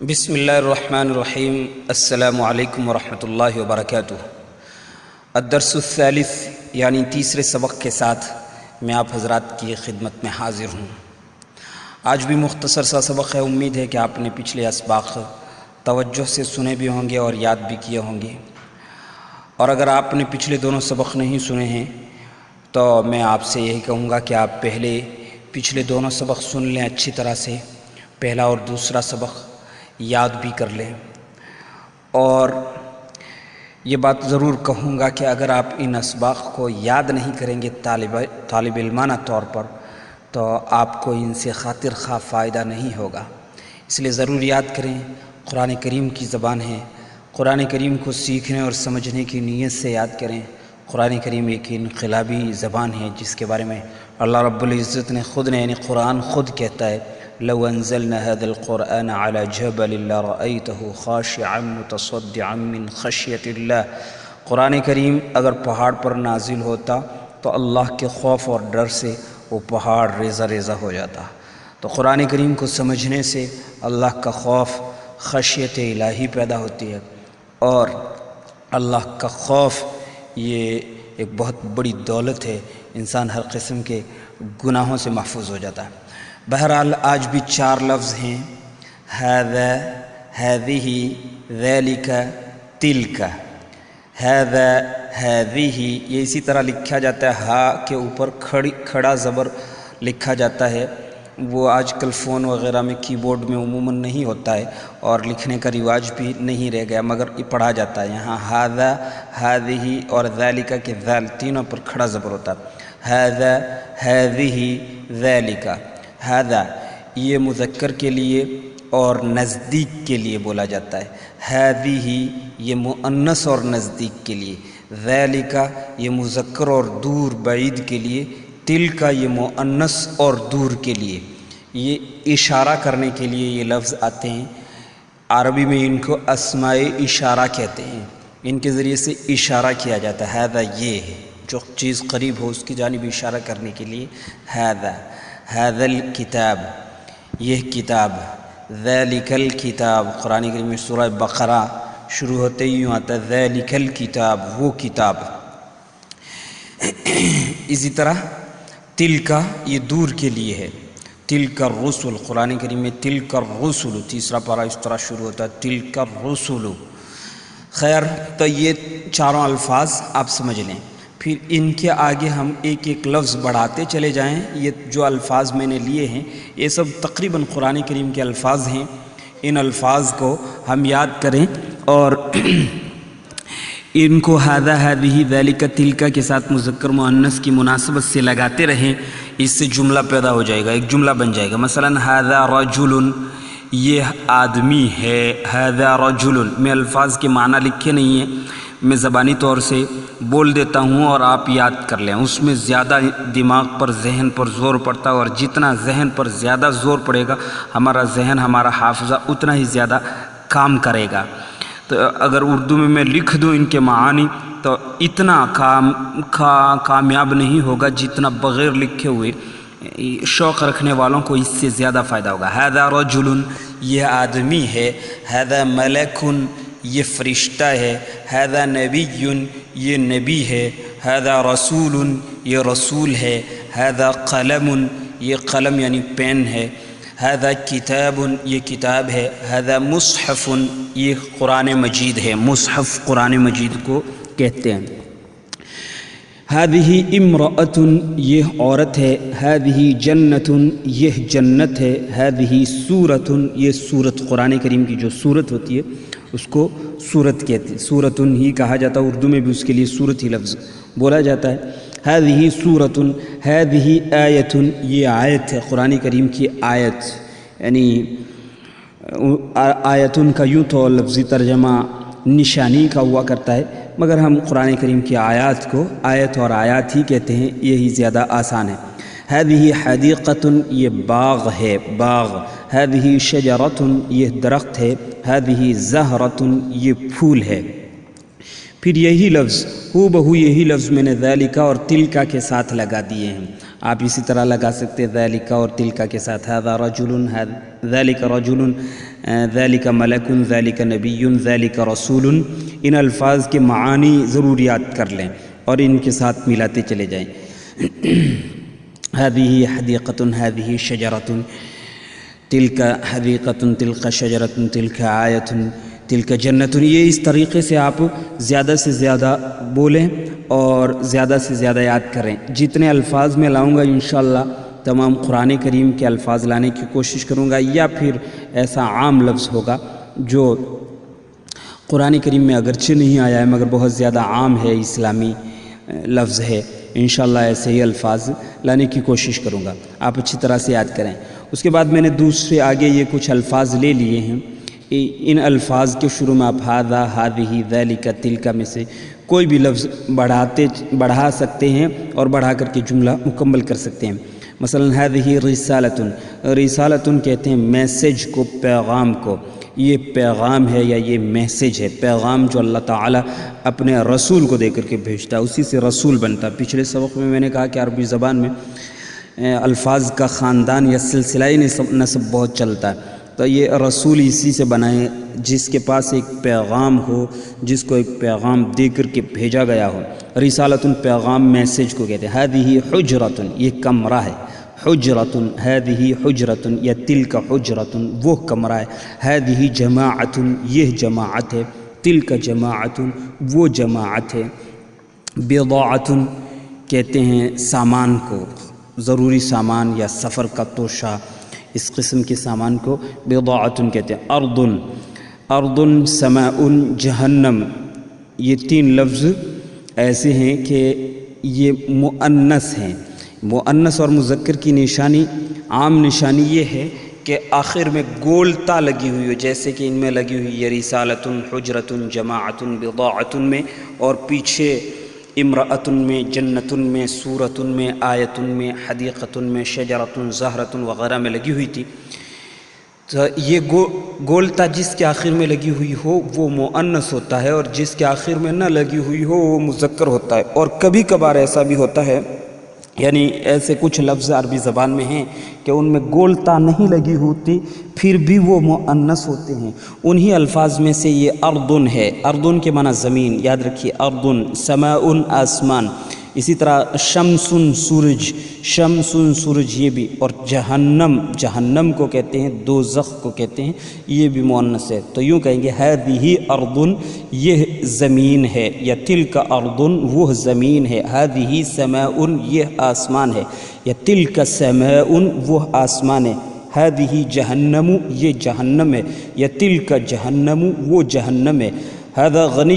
بسم اللہ الرحمن الرحیم۔ السلام علیکم ورحمۃ اللہ وبرکاتہ۔ الدرس الثالث یعنی تیسرے سبق کے ساتھ میں آپ حضرات کی خدمت میں حاضر ہوں۔ آج بھی مختصر سا سبق ہے، امید ہے کہ آپ نے پچھلے اسباق توجہ سے سنے بھی ہوں گے اور یاد بھی کیے ہوں گے، اور اگر آپ نے پچھلے دونوں سبق نہیں سنے ہیں تو میں آپ سے یہی کہوں گا کہ آپ پچھلے دونوں سبق سن لیں اچھی طرح سے، پہلا اور دوسرا سبق یاد بھی کر لیں۔ اور یہ بات ضرور کہوں گا کہ اگر آپ ان اسباق کو یاد نہیں کریں گے طالب علمانہ طور پر تو آپ کو ان سے خاطر خواہ فائدہ نہیں ہوگا، اس لیے ضرور یاد کریں۔ قرآن کریم کی زبان ہے، قرآن کریم کو سیکھنے اور سمجھنے کی نیت سے یاد کریں۔ قرآن کریم ایک انقلابی زبان ہے جس کے بارے میں اللہ رب العزت نے خود یعنی قرآن خود کہتا ہے، لو انزلنا هذا القرآن على جبل لرأيته خاشعا متصدعا من خشية الله۔ قرآن کریم اگر پہاڑ پر نازل ہوتا تو اللہ کے خوف اور ڈر سے وہ پہاڑ ریزہ ریزہ ہو جاتا۔ تو قرآن کریم کو سمجھنے سے اللہ کا خوف، خشیت الہی پیدا ہوتی ہے، اور اللہ کا خوف یہ ایک بہت بڑی دولت ہے، انسان ہر قسم کے گناہوں سے محفوظ ہو جاتا ہے۔ بہرحال آج بھی 4 لفظ ہیں، ھذا، ھذہ، ذالک، تلک۔ ھذا، ھذہ یہ اسی طرح لکھا جاتا ہے، ہا کے اوپر کھڑا زبر لکھا جاتا ہے۔ وہ آج کل فون وغیرہ میں کی بورڈ میں عموماً نہیں ہوتا ہے اور لکھنے کا رواج بھی نہیں رہ گیا، مگر یہ پڑھا جاتا ہے۔ یہاں ھذا، ھذہ اور ذالک کے ذال تینوں پر کھڑا زبر ہوتا ہے۔ ھذا، ھذہ، ذالک۔ ھذا یہ مذکر کے لیے اور نزدیک کے لیے بولا جاتا ہے، ھذہ یہ مؤنث اور نزدیک کے لیے، ذالک یہ مذکر اور دور بعید کے لیے، تلک یہ مؤنث اور دور کے لیے۔ یہ اشارہ کرنے کے لیے یہ لفظ آتے ہیں، عربی میں ان کو اسماء اشارہ کہتے ہیں، ان کے ذریعے سے اشارہ کیا جاتا ہے۔ ھذا یہ ہے جو چیز قریب ہو اس کی جانب اشارہ کرنے کے لیے ھذا۔ ھذا الکتاب یہ کتاب، ذالک الکتاب قرآن کریم میں سورہ بقرہ شروع ہوتے ہی یوں آتا ہے، ذالک الکتاب وہ کتاب۔ اسی طرح تلک یہ دور کے لیے ہے، تلک الرسل قرآن کریم میں تلک الرسل تیسرا پارہ اس طرح شروع ہوتا ہے، تلک الرسل۔ خیر، تو یہ 4 الفاظ آپ سمجھ لیں، پھر ان کے آگے ہم ایک ایک لفظ بڑھاتے چلے جائیں۔ یہ جو الفاظ میں نے لیے ہیں یہ سب تقریباً قرآن کریم کے الفاظ ہیں، ان الفاظ کو ہم یاد کریں اور ان کو ھذا، ھذہ، ذالک، تلک کے ساتھ مذکر مؤنث کی مناسبت سے لگاتے رہیں، اس سے جملہ پیدا ہو جائے گا، ایک جملہ بن جائے گا۔ مثلا ھذا رجل یہ آدمی ہے، ھذا رجل میں الفاظ کے معنی لکھے نہیں ہیں، میں زبانی طور سے بول دیتا ہوں اور آپ یاد کر لیں، اس میں زیادہ دماغ پر ذہن پر زور پڑتا ہے، اور جتنا ذہن پر زیادہ زور پڑے گا ہمارا ذہن ہمارا حافظہ اتنا ہی زیادہ کام کرے گا۔ تو اگر اردو میں لکھ دوں ان کے معانی تو اتنا کامیاب نہیں ہوگا جتنا بغیر لکھے ہوئے شوق رکھنے والوں کو اس سے زیادہ فائدہ ہوگا۔ ھذا رجل یہ آدمی ہے، ھذا ملک یہ فرشتہ ہے، ھذا نبی یہ نبی ہے، ھذا رسول یہ رسول ہے، ھذا قلم یہ قلم یعنی پین ہے، ھذا کتاب یہ کتاب ہے، ھذا مصحف یہ قرآن مجید ہے، مصحف قرآن مجید کو کہتے ہیں۔ ھذہ امرأۃ یہ عورت ہے، ھذہ جنۃ یہ جنت ہے، ھذہ سورۃ یہ سورت قرآن کریم کی جو سورت ہوتی ہے اس کو سورت کہتے ہیں، سورۃ ہی کہا جاتا ہے، اردو میں بھی اس کے لیے سورت ہی لفظ بولا جاتا ہے۔ ھذہ سورۃ، ھذہ آیۃ یہ آیت ہے قرآن کریم کی آیت، یعنی آیتن کا یوں تو لفظی ترجمہ نشانی کا ہوا کرتا ہے، مگر ہم قرآن کریم کی آیات کو آیت اور آیات ہی کہتے ہیں، یہی زیادہ آسان ہے۔ ھذہ حدیقۃ یہ باغ ہے، باغ۔ ھذہ شجرۃ یہ درخت ہے، ھذہ زہرۃ یہ پھول ہے۔ پھر یہی لفظ ہو بہو یہی لفظ میں نے ذالک اور تلک کے ساتھ لگا دیے ہیں۔ آپ اسی طرح لگا سکتے ہیں ذالک اور تلکا کے ساتھ، ھذا رجل، ذالک رجل، ذالک ملک، ذالک نبی، ذالک رسول. ان الفاظ کے معانی ضرور یاد کر لیں اور ان کے ساتھ ملاتے چلے جائیں. هذه حدیقۃ، هذه شجرۃ، تلک حدیقۃ، تلک شجرۃ، تلک آیۃ، تلک جنت. یہ اس طریقے سے آپ زیادہ سے زیادہ بولیں اور زیادہ سے زیادہ یاد کریں. جتنے الفاظ میں لاؤں گا انشاءاللہ تمام قرآن کریم کے الفاظ لانے کی کوشش کروں گا، یا پھر ایسا عام لفظ ہوگا جو قرآن کریم میں اگرچہ نہیں آیا ہے مگر بہت زیادہ عام ہے، اسلامی لفظ ہے. انشاءاللہ ایسے ہی الفاظ لانے کی کوشش کروں گا، آپ اچھی طرح سے یاد کریں. اس کے بعد میں نے دوسرے آگے یہ کچھ الفاظ لے لیے ہیں. ان الفاظ کے شروع میں آپ ھذا، ھذہ، ذالک، تلک میں سے کوئی بھی لفظ بڑھا سکتے ہیں اور بڑھا کر کے جملہ مکمل کر سکتے ہیں. مثلا ھذہ رسالۃ، رسالۃ کہتے ہیں میسج کو، پیغام کو. یہ پیغام ہے یا یہ میسج ہے، پیغام جو اللہ تعالیٰ اپنے رسول کو دے کر کے بھیجتا ہے اسی سے رسول بنتا. پچھلے سبق میں نے کہا کہ عربی زبان میں الفاظ کا خاندان یا سلسلہ نسب بہت چلتا ہے، تو یہ رسول اسی سے بنائے جس کے پاس ایک پیغام ہو، جس کو ایک پیغام دے کر کے بھیجا گیا ہو. رسالۃ پیغام، میسج کو کہتے ہیں. ھذہ حجرۃ، یہ کمرہ ہے. حجرۃ، ھذہ حجرۃ، یا تلک حجرۃ، وہ کمرہ ہے. ھذہ جماعۃ، یہ جماعت ہے. تلک جماعۃ، وہ جماعت ہے. بضاعۃ کہتے ہیں سامان کو، ضروری سامان یا سفر کا توشہ، اس قسم کے سامان کو بضاعۃ کہتے ہیں. ارض، ارض، سماء، جہنم. یہ تین لفظ ایسے ہیں کہ یہ مؤنث ہیں. مؤنث اور مذکر کی نشانی، عام نشانی یہ ہے کہ آخر میں گول تا لگی ہوئی ہو، جیسے کہ ان میں لگی ہوئی یہ رسالۃ، حجرۃ، جماعۃ، بضاعۃ میں، اور پیچھے امرأۃ میں، جنت میں، سورۃ میں، آیۃ میں، حدیقۃ میں، شجرۃ، زہرۃ وغیرہ میں لگی ہوئی تھی. تو یہ گولتا جس کے آخر میں لگی ہوئی ہو وہ مؤنث ہوتا ہے، اور جس کے آخر میں نہ لگی ہوئی ہو وہ مذکر ہوتا ہے. اور کبھی کبھار ایسا بھی ہوتا ہے، یعنی ایسے کچھ لفظ عربی زبان میں ہیں کہ ان میں گولتا نہیں لگی ہوتی پھر بھی وہ مؤنث ہوتے ہیں. انہی الفاظ میں سے یہ اردن ہے. اردن کے معنی زمین، یاد رکھیے. اردن، سماء، آسمان. اسی طرح شمس، سورج، شمس، سورج یہ بھی. اور جہنم، جہنم کو کہتے ہیں، دوزخ کو کہتے ہیں، یہ بھی مؤنث ہے. تو یوں کہیں گے ھذہ اردن، یہ زمین ہے، یا تلک اردن، وہ زمین ہے. ھذہ سماء، یہ آسمان ہے، یا تلک سماء، وہ آسمان ہے. ھذہ جہنم، یہ جہنم ہے، یا تلک جہنم، وہ جہنم ہے. ھذا غنی،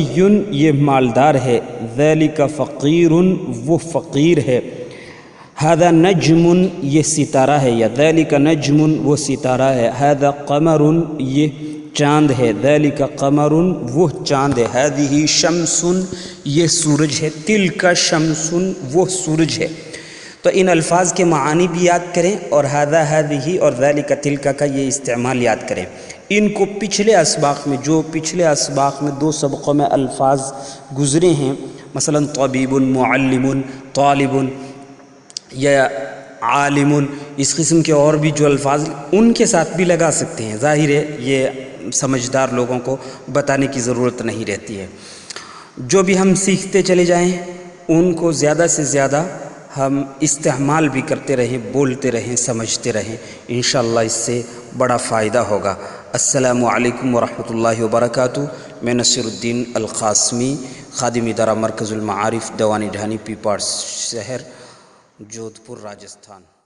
یہ مالدار ہے. ذالک فقیر، وہ فقیر ہے. ھذا نجم، یہ ستارہ ہے، یا ذالک نجم، وہ ستارہ ہے. ھذا قمر، یہ چاند ہے. ذالک قمر، وہ چاند ہے. ھذہ شمس، یہ سورج ہے. تلک شمس، وہ سورج ہے. تو ان الفاظ کے معانی بھی یاد کریں اور ھذا، ھذہ اور ذالک، تلک کا یہ استعمال یاد کریں. ان کو پچھلے اسباق میں، جو پچھلے اسباق میں 2 سبقوں میں الفاظ گزرے ہیں، مثلا طبیب، معلم، طالب یا عالم، اس قسم کے اور بھی جو الفاظ ان کے ساتھ بھی لگا سکتے ہیں. ظاہر ہے یہ سمجھدار لوگوں کو بتانے کی ضرورت نہیں رہتی ہے. جو بھی ہم سیکھتے چلے جائیں ان کو زیادہ سے زیادہ ہم استعمال بھی کرتے رہیں، بولتے رہیں، سمجھتے رہیں. انشاءاللہ اس سے بڑا فائدہ ہوگا. السلام علیکم ورحمۃ اللہ وبرکاتہ. میں نصیر الدین القاسمی، خادم ادارہ مرکز المعارف دیوانی ڈھانی، پیپاڑ شہر، جودھپور، راجستھان.